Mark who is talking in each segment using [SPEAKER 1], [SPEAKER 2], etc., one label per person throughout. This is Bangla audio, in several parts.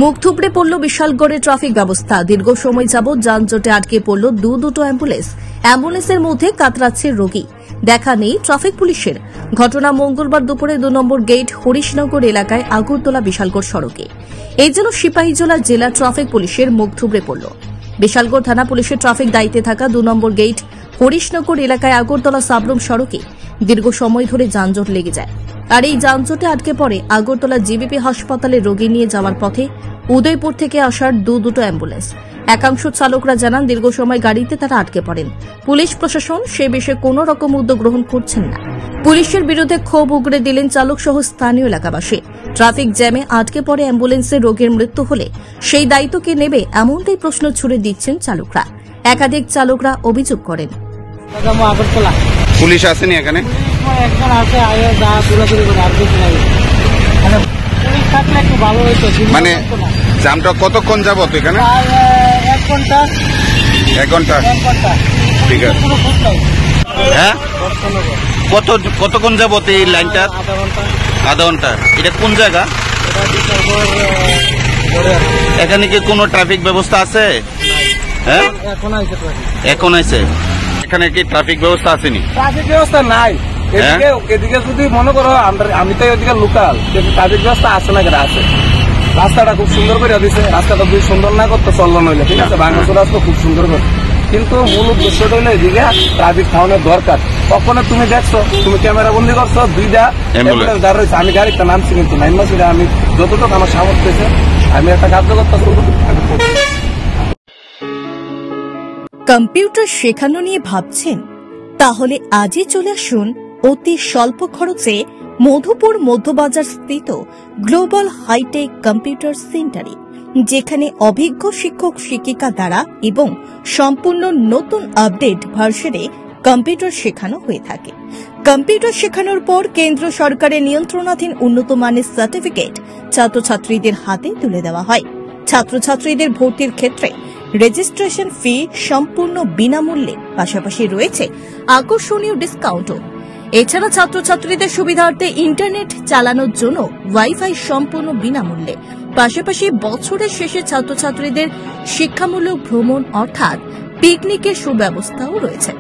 [SPEAKER 1] মুখ থুবড়ে পড়ল বিশালগড়ে ট্রাফিক ব্যবস্থা। দীর্ঘ সময় যাবৎ যানজটে আটকে পড়ল দুটো অ্যাম্বুলেন্স। অ্যাম্বুলেন্সের মধ্যে কাতরাচ্ছে রোগী। দেখা নেই ট্রাফিক পুলিশের। ঘটনা মঙ্গলবার দুপুরে 2 নম্বর গেট হরিশনগর এলাকায় আগরতলা বিশালগড় সড়কে। এই জন্য সিপাহীজলা জেলা ট্রাফিক পুলিশের মুখ থুবড়ে পড়ল। বিশালগড় থানা পুলিশের ট্রাফিক দায়িত্বে থাকা 2 নম্বর গেট হরিশনগর এলাকায় আগরতলা সাবরুম সড়কে দীর্ঘ সময় ধরে যানজট লেগে যায়। আর এই যানজটে আটকে পড়ে আগরতলা জিবিপি হাসপাতালে রোগী নিয়ে যাওয়ার পথে উদয়পুর থেকে আসার দুটো অ্যাম্বুলেন্স। একাংশ চালকরা জানান দীর্ঘ সময় গাড়িতে তারা আটকে পড়েন। পুলিশ প্রশাসন সে বিষয়ে কোন রকম উদ্যোগ গ্রহণ করছেন না। পুলিশের বিরুদ্ধে ক্ষোভ উগরে দিলেন চালক সহ স্থানীয় এলাকাবাসী। ট্রাফিক জ্যামে আটকে পড়ে অ্যাম্বুলেন্সে রোগীর মৃত্যু হলে সেই দায়িত্ব কে নেবে, এমনটাই প্রশ্ন ছুড়ে দিচ্ছেন চালকরা। একাধিক চালকরা অভিযোগ করেন।
[SPEAKER 2] পুলিশ আসেনি এখানে? মানে জ্যামটা কতক্ষণ যাবত এখানে? 1 ঘন্টা। ঠিক আছে। হ্যাঁ, কতক্ষণ যাবত এই লাইনটা? আধা ঘন্টা। এটা কোন জায়গা? এখানে কি কোনো ট্রাফিক ব্যবস্থা আছে? হ্যাঁ, এখন আছে। এখানে কি ট্রাফিক ব্যবস্থা আসেনি?
[SPEAKER 3] ট্রাফিক ব্যবস্থা নাই। এদিকে যদি মনে করো আমি তো এদিকে লোকাল, কিন্তু ট্রাফিক ব্যবস্থা আছে না, কেন আছে? রাস্তাটা খুব সুন্দর করে দিচ্ছে। রাস্তাটা খুব সুন্দর না করতে চললো নইলে, ঠিক আছে, বাংলাদেশ রাস্তা খুব সুন্দর করে, কিন্তু মূল উদ্দেশ্যটা হলো এদিকে ট্রাফিক খাওয়ানোর দরকার। কখনো তুমি দেখছো, তুমি ক্যামেরা বন্দি করছো 2টা অ্যাম্বুলেন্স দাঁড় রয়েছে। আমি গাড়িটা নামছি, কিন্তু নাইন মাসে আমি যতটুকু আমার সামর্থ্য হয়েছে আমি একটা কার্যকর্তা
[SPEAKER 1] কম্পিউটার শেখানো নিয়ে ভাবছেন? তাহলে আজই চলে আসুন অতি স্বল্প খরচে মধুপুর মধ্যবাজার স্থিত গ্লোবাল হাইটেক কম্পিউটার সেন্টারে, যেখানে অভিজ্ঞ শিক্ষক শিক্ষিকা দ্বারা এবং সম্পূর্ণ নতুন আপডেট ভার্সনে কম্পিউটার শেখানো হয়ে থাকে। কম্পিউটার শেখানোর পর কেন্দ্র সরকারের নিয়ন্ত্রণাধীন উন্নত মানের সার্টিফিকেট ছাত্রছাত্রীদের হাতে তুলে দেওয়া হয়। ছাত্রছাত্রীদের ভর্তির ক্ষেত্রে রেজিস্ট্রেশন ফি সম্পূর্ণ বিনামূল্যে, পাশাপাশি রয়েছে আকর্ষণীয় ডিসকাউন্টও। এছাড়া ছাত্রছাত্রীদের সুবিধার্থে ইন্টারনেট চালানোর জন্য ওয়াইফাই সম্পূর্ণ বিনামূল্যে, পাশাপাশি বছরের শেষে ছাত্রছাত্রীদের শিক্ষামূলক ভ্রমণ অর্থাৎ পিকনিকের সুব্যবস্থাও রয়েছে।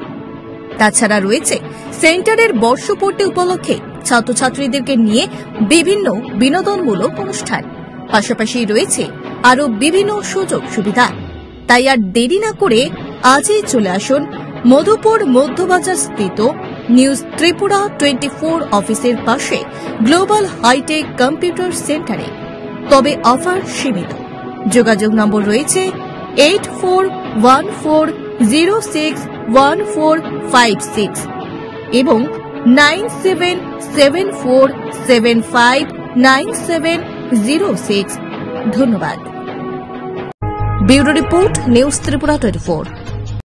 [SPEAKER 1] তাছাড়া রয়েছে সেন্টারের বর্ষপূর্তি উপলক্ষে ছাত্রছাত্রীদেরকে নিয়ে বিভিন্ন বিনোদনমূলক অনুষ্ঠান, পাশাপাশি রয়েছে আরও বিভিন্ন সুযোগ সুবিধা। তাই আর দেরি না করে আজই চলে আসুন মধুপুর মধ্যবাজার স্থিত নিউজ ত্রিপুরা 24 অফিসের পাশে গ্লোবাল হাইটেক কম্পিউটার সেন্টারে। তবে অফার সীমিত। যোগাযোগ নম্বর রয়েছে 8414061456 এবং 9774759706। ধন্যবাদ। Bureau report, news Tripura 24।